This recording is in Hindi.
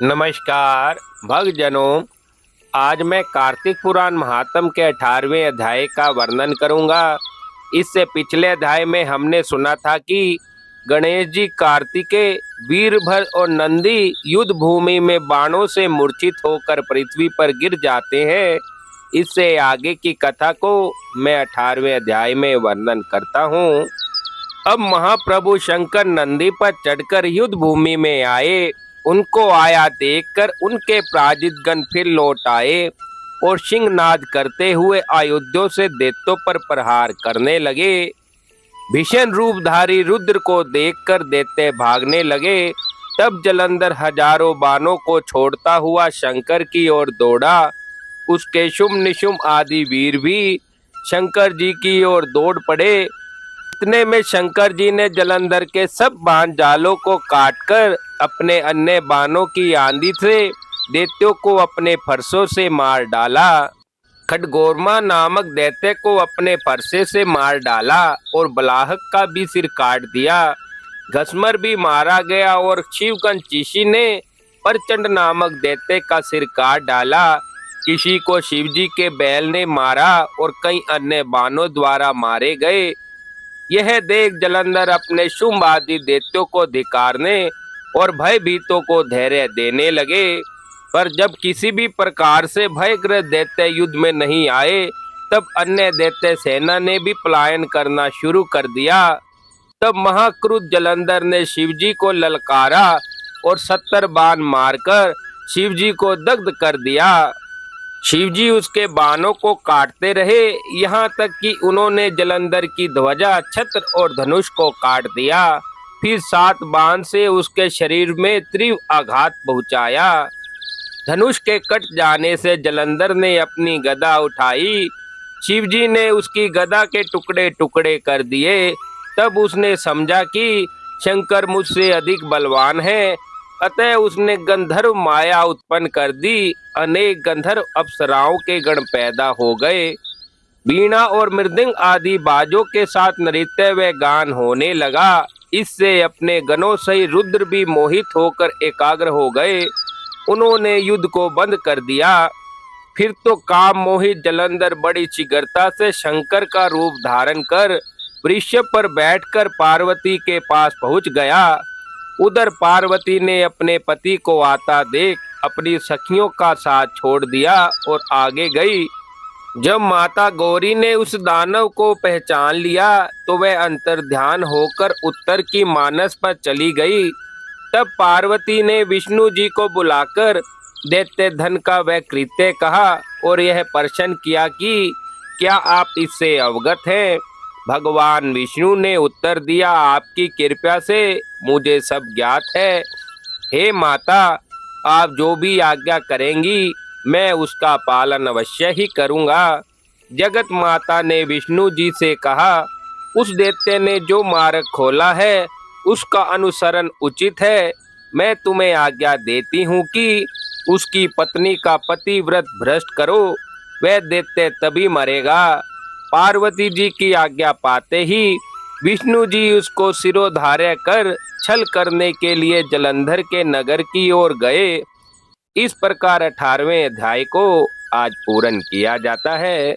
नमस्कार भक्तजनों। आज मैं कार्तिक पुराण महात्म के 18वें अध्याय का वर्णन करूंगा। इससे पिछले अध्याय में हमने सुना था कि गणेश जी कार्तिकेय, वीरभद्र और नंदी युद्ध भूमि में बाणों से मूर्छित होकर पृथ्वी पर गिर जाते हैं। इससे आगे की कथा को मैं 18वें अध्याय में वर्णन करता हूँ। अब महाप्रभु शंकर नंदी पर चढ़कर युद्ध भूमि में आए। उनको आया देखकर उनके पराजित गण फिर लौट आए और सिंहनाद करते हुए आयुधों से दैत्यों पर प्रहार करने लगे। भीषण रूपधारी रुद्र को देखकर दैत्य भागने लगे। तब जलंधर हजारों बाणों को छोड़ता हुआ शंकर की ओर दौड़ा। उसके शुंभ निशुंभ आदि वीर भी शंकर जी की ओर दौड़ पड़े। इतने में शंकर जी ने जलंधर के सब बाण जालों को काटकर अपने अन्य बाणों की आंधी से दैत्यों को अपने फरसों से मार डाला। खडगोरमा नामक दैत्य को अपने फरसे से मार डाला और बलाहक का भी सिर काट दिया। घसमर भी मारा गया और शिवगन चीशी ने प्रचंड नामक दैत्य का सिर काट डाला। किसी को शिवजी के बैल ने मारा और कई अन्य बाणों द्वारा मारे गए। यह देख जलंधर अपने शुंभ आदि दैत्यों को धिक्कारने और भयभीतों को धैर्य देने लगे। पर जब किसी भी प्रकार से भयग्रस्त दैत्य युद्ध में नहीं आए, तब अन्य दैत्य सेना ने भी पलायन करना शुरू कर दिया। तब महाक्रुद्ध जलंधर ने शिवजी को ललकारा और 70 बाण मारकर शिवजी को दग्ध कर दिया। शिवजी उसके बाणों को काटते रहे, यहाँ तक कि उन्होंने जलंधर की ध्वजा, छत्र और धनुष को काट दिया। फिर 7 बाण से उसके शरीर में तीव्र आघात पहुंचाया। धनुष के कट जाने से जलंधर ने अपनी गदा उठाई। शिवजी ने उसकी गदा के टुकड़े टुकड़े कर दिए। तब उसने समझा कि शंकर मुझसे अधिक बलवान है, अतः उसने गंधर्व माया उत्पन्न कर दी। अनेक गंधर्व अप्सराओं के गण पैदा हो गए। बीणा और मृदंग आदि बाजों के साथ नृत्य व गान होने लगा। इससे अपने गणों सहित रुद्र भी मोहित होकर एकाग्र हो गए। उन्होंने युद्ध को बंद कर दिया। फिर तो काम मोहित जलंधर बड़ी शीघ्रता से शंकर का रूप धारण कर वृषभ पर बैठकर पार्वती के पास पहुंच गया। उधर पार्वती ने अपने पति को आता देख अपनी सखियों का साथ छोड़ दिया और आगे गई। जब माता गौरी ने उस दानव को पहचान लिया तो वह अंतर्ध्यान होकर उत्तर की मानस पर चली गई। तब पार्वती ने विष्णु जी को बुलाकर दैत्य धन का वह कृत्य कहा और यह प्रश्न किया कि क्या आप इससे अवगत हैं। भगवान विष्णु ने उत्तर दिया, आपकी कृपा से मुझे सब ज्ञात है। हे माता, आप जो भी आज्ञा करेंगी मैं उसका पालन अवश्य ही करूँगा। जगत माता ने विष्णु जी से कहा, उस दैत्य ने जो मार्ग खोला है उसका अनुसरण उचित है। मैं तुम्हें आज्ञा देती हूँ कि उसकी पत्नी का पतिव्रत भ्रष्ट करो, वह दैत्य तभी मरेगा। पार्वती जी की आज्ञा पाते ही विष्णु जी उसको सिरोधार्य कर छल करने के लिए जलंधर के नगर की ओर गए। इस प्रकार 18वें अध्याय को आज पूर्ण किया जाता है।